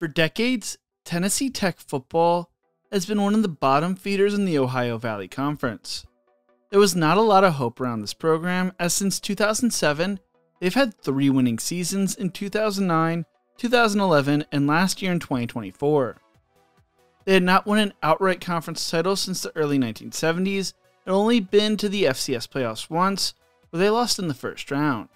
For decades, Tennessee Tech football has been one of the bottom feeders in the Ohio Valley Conference. There was not a lot of hope around this program, as since 2007, they've had 3 winning seasons in 2009, 2011, and last year in 2024. They had not won an outright conference title since the early 1970s and only been to the FCS playoffs once, where they lost in the first round.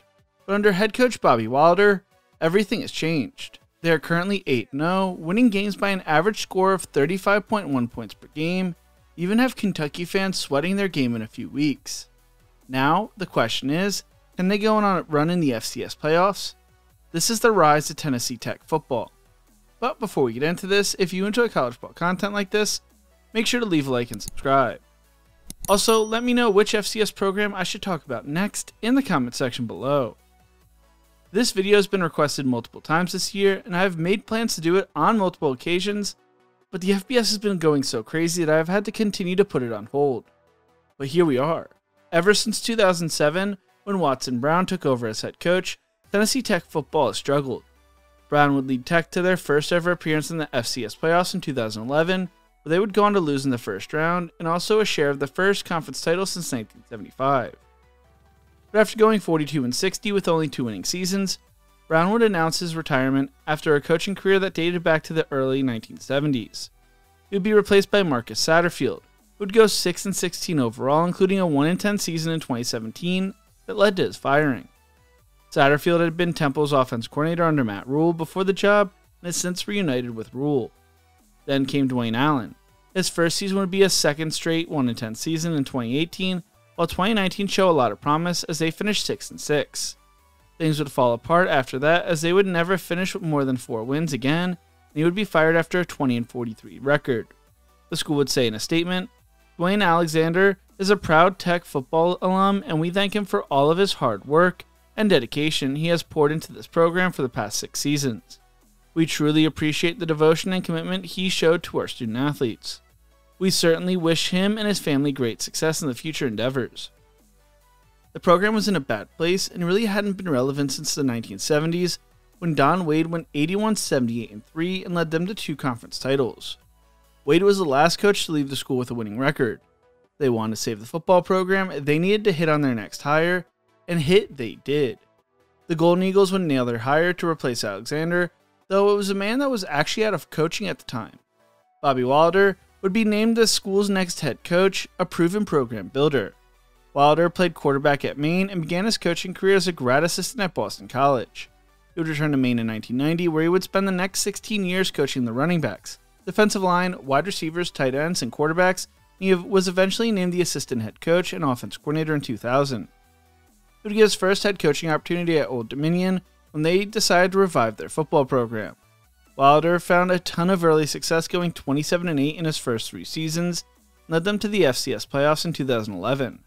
But under head coach Bobby Wilder, everything has changed. They are currently 8-0, winning games by an average score of 35.1 points per game, even have Kentucky fans sweating their game in a few weeks. Now, the question is, can they go on a run in the FCS playoffs? This is the rise of Tennessee Tech football. But before we get into this, if you enjoy college football content like this, make sure to leave a like and subscribe. Also, let me know which FCS program I should talk about next in the comment section below. This video has been requested multiple times this year, and I have made plans to do it on multiple occasions, but the FBS has been going so crazy that I have had to continue to put it on hold. But here we are. Ever since 2007, when Watson Brown took over as head coach, Tennessee Tech football has struggled. Brown would lead Tech to their first ever appearance in the FCS playoffs in 2011, where they would go on to lose in the first round, and also a share of the first conference title since 1975. But after going 42-60 with only 2 winning seasons, Brown would announce his retirement after a coaching career that dated back to the early 1970s. He would be replaced by Marcus Satterfield, who would go 6-16 overall, including a 1-10 season in 2017 that led to his firing. Satterfield had been Temple's offense coordinator under Matt Rule before the job and has since reunited with Rule. Then came Dwayne Allen. His first season would be a second straight 1-10 season in 2018, while 2019 showed a lot of promise as they finished 6-6. Things would fall apart after that, as they would never finish with more than 4 wins again, and he would be fired after a 20-43 record. The school would say in a statement, "Dwayne Alexander is a proud Tech football alum, and we thank him for all of his hard work and dedication he has poured into this program for the past 6 seasons. We truly appreciate the devotion and commitment he showed to our student athletes. We certainly wish him and his family great success in the future endeavors." The program was in a bad place and really hadn't been relevant since the 1970s, when Don Wade went 81-78-3 and led them to 2 conference titles. Wade was the last coach to leave the school with a winning record. They wanted to save the football program, they needed to hit on their next hire, and hit they did. The Golden Eagles would nail their hire to replace Alexander, though it was a man that was actually out of coaching at the time. Bobby Wilder would be named the school's next head coach, a proven program builder. Wilder played quarterback at Maine and began his coaching career as a grad assistant at Boston College. He would return to Maine in 1990, where he would spend the next 16 years coaching the running backs, defensive line, wide receivers, tight ends, and quarterbacks. He was eventually named the assistant head coach and offense coordinator in 2000. He would get his first head coaching opportunity at Old Dominion when they decided to revive their football program. Wilder found a ton of early success, going 27-8 in his first 3 seasons, and led them to the FCS playoffs in 2011.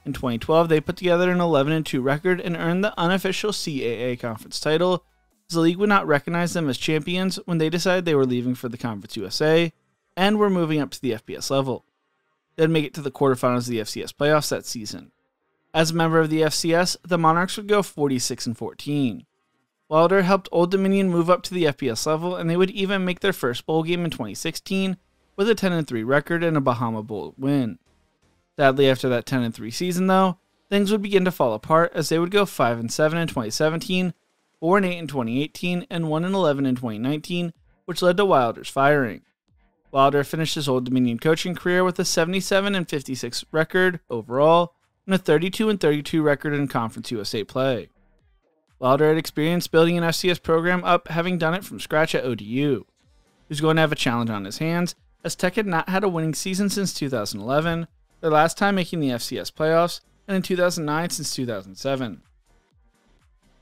In 2012, they put together an 11-2 record and earned the unofficial CAA conference title, as the league would not recognize them as champions when they decided they were leaving for the Conference USA and were moving up to the FBS level. They'd make it to the quarterfinals of the FCS playoffs that season. As a member of the FCS, the Monarchs would go 46-14. Wilder helped Old Dominion move up to the FBS level, and they would even make their first bowl game in 2016 with a 10-3 record and a Bahama Bowl win. Sadly, after that 10-3 season though, things would begin to fall apart as they would go 5-7 in 2017, 4-8 in 2018, and 1-11 in 2019, which led to Wilder's firing. Wilder finished his Old Dominion coaching career with a 77-56 record overall and a 32-32 record in Conference USA play. Wilder had experience building an FCS program up, having done it from scratch at ODU. He was going to have a challenge on his hands, as Tech had not had a winning season since 2011, their last time making the FCS playoffs, and in 2009 since 2007.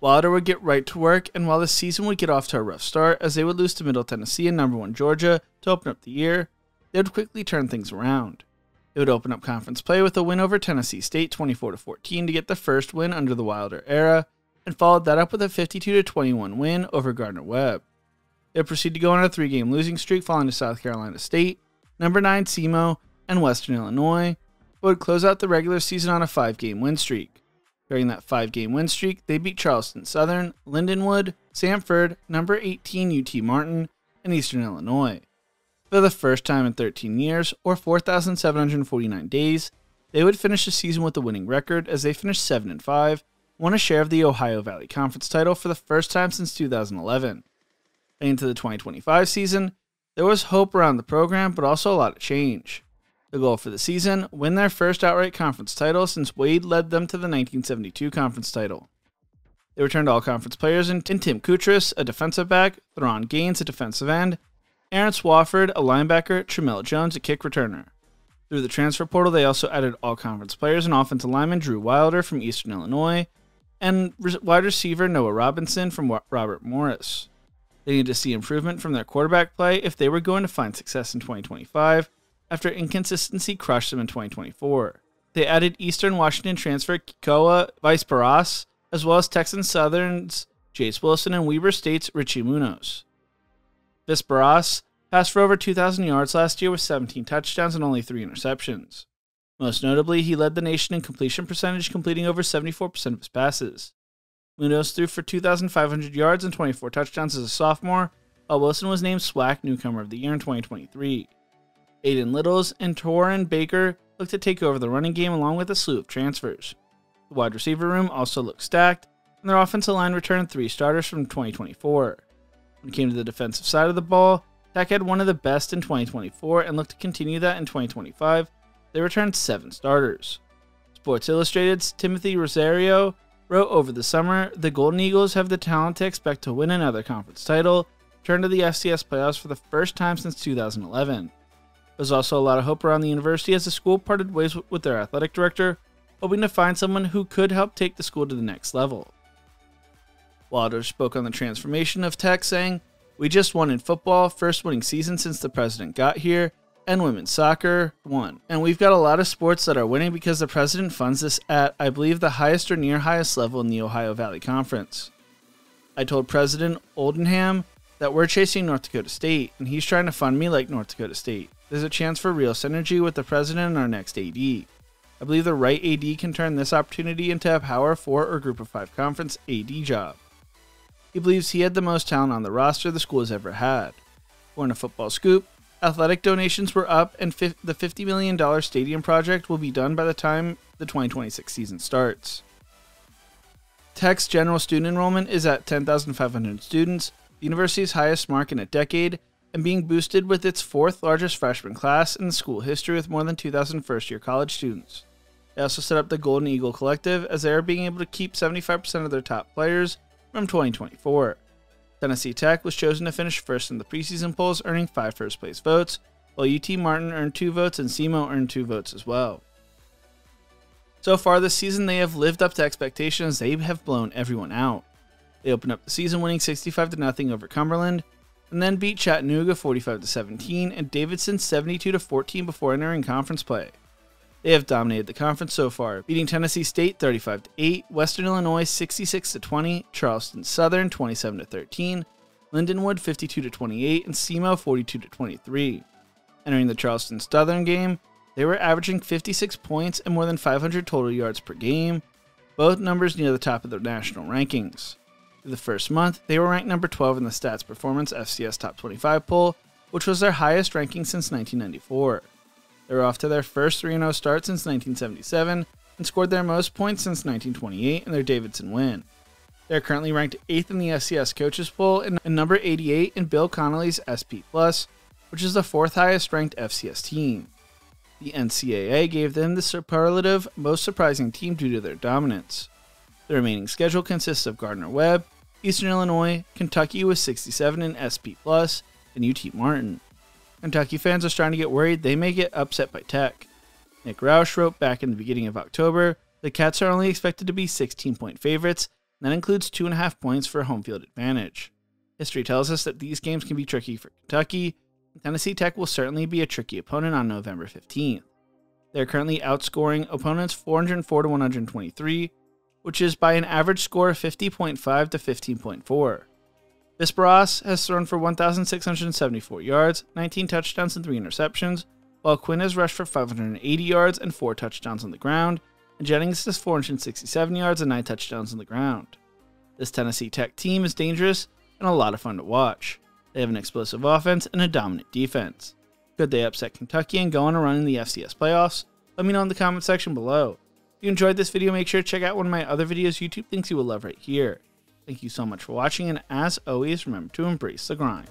Wilder would get right to work, and while the season would get off to a rough start as they would lose to Middle Tennessee and number 1 Georgia to open up the year, they would quickly turn things around. They would open up conference play with a win over Tennessee State 24-14 to get the first win under the Wilder era, and followed that up with a 52-21 win over Gardner-Webb. They would proceed to go on a 3-game losing streak, falling to South Carolina State, number 9 SEMO, and Western Illinois, but would close out the regular season on a 5-game win streak. During that 5-game win streak, they beat Charleston Southern, Lindenwood, Samford, number 18 UT Martin, and Eastern Illinois. For the first time in 13 years, or 4,749 days, they would finish the season with a winning record as they finished 7-5, won a share of the Ohio Valley Conference title for the first time since 2011. Heading into the 2025 season, there was hope around the program, but also a lot of change. The goal for the season, win their first outright conference title since Wade led them to the 1972 conference title. They returned all conference players in Tim Kutris, a defensive back, Theron Gaines, a defensive end, Aaron Swafford, a linebacker, Tramell Jones, a kick returner. Through the transfer portal, they also added all conference players and offensive lineman Drew Wilder from Eastern Illinois, and wide receiver Noah Robinson from Robert Morris. They needed to see improvement from their quarterback play if they were going to find success in 2025, after inconsistency crushed them in 2024. They added Eastern Washington transfer Kikoa Vice-Barras, as well as Texas Southern's Jace Wilson and Weber State's Richie Munoz. Vice-Barras passed for over 2,000 yards last year with 17 touchdowns and only 3 interceptions. Most notably, he led the nation in completion percentage, completing over 74% of his passes. Munoz threw for 2,500 yards and 24 touchdowns as a sophomore, while Wilson was named SWAC Newcomer of the Year in 2023. Aiden Littles and Torrin Baker looked to take over the running game along with a slew of transfers. The wide receiver room also looked stacked, and their offensive line returned 3 starters from 2024. When it came to the defensive side of the ball, Tech had one of the best in 2024 and looked to continue that in 2025. They returned 7 starters. Sports Illustrated's Timothy Rosario wrote over the summer, the Golden Eagles have the talent to expect to win another conference title, return to the FCS playoffs for the first time since 2011. There's also a lot of hope around the university as the school parted ways with their athletic director, hoping to find someone who could help take the school to the next level. Wilder spoke on the transformation of Tech, saying, "We just won in football, first winning season since the president got here, and women's soccer won. And we've got a lot of sports that are winning because the president funds this at, I believe, the highest or near highest level in the Ohio Valley Conference. I told President Oldenham that we're chasing North Dakota State, and he's trying to fund me like North Dakota State. There's a chance for real synergy with the president and our next AD. I believe the right AD can turn this opportunity into a Power 4 or Group of 5 conference AD job. He believes he had the most talent on the roster the school has ever had." For a football scoop, athletic donations were up, and the $50 million stadium project will be done by the time the 2026 season starts. Tech's general student enrollment is at 10,500 students, the university's highest mark in a decade, and being boosted with its 4th largest freshman class in the school history with more than 2,000 first-year college students. They also set up the Golden Eagle Collective as they are being able to keep 75% of their top players from 2024. Tennessee Tech was chosen to finish first in the preseason polls, earning 5 first-place votes, while UT Martin earned 2 votes and SEMO earned 2 votes as well. So far this season, they have lived up to expectations. They have blown everyone out. They opened up the season winning 65-0 over Cumberland, and then beat Chattanooga 45-17 and Davidson 72-14 before entering conference play. They have dominated the conference so far, beating Tennessee State 35-8, Western Illinois 66-20, Charleston Southern 27-13, Lindenwood 52-28, and SEMO 42-23. Entering the Charleston Southern game, they were averaging 56 points and more than 500 total yards per game, both numbers near the top of their national rankings. Through the first month, they were ranked number 12 in the Stats Performance FCS Top 25 poll, which was their highest ranking since 1994. They were off to their first 3-0 start since 1977 and scored their most points since 1928 in their Davidson win. They are currently ranked 8th in the FCS Coaches Poll and number 88 in Bill Connolly's SP+, which is the 4th highest ranked FCS team. The NCAA gave them the superlative most surprising team due to their dominance. The remaining schedule consists of Gardner-Webb, Eastern Illinois, Kentucky with 67 in SP+, and UT Martin. Kentucky fans are starting to get worried they may get upset by Tech. Nick Roush wrote back in the beginning of October, the Cats are only expected to be 16-point favorites, and that includes 2.5 points for home field advantage. History tells us that these games can be tricky for Kentucky, and Tennessee Tech will certainly be a tricky opponent on November 15th. They are currently outscoring opponents 404-123, which is by an average score of 50.5 to 15.4. Vice-Barras has thrown for 1,674 yards, 19 touchdowns and 3 interceptions, while Quinn has rushed for 580 yards and 4 touchdowns on the ground, and Jennings has 467 yards and 9 touchdowns on the ground. This Tennessee Tech team is dangerous and a lot of fun to watch. They have an explosive offense and a dominant defense. Could they upset Kentucky and go on a run in the FCS playoffs? Let me know in the comment section below. If you enjoyed this video, make sure to check out one of my other videos YouTube thinks you will love right here. Thank you so much for watching, and as always, remember to embrace the grind.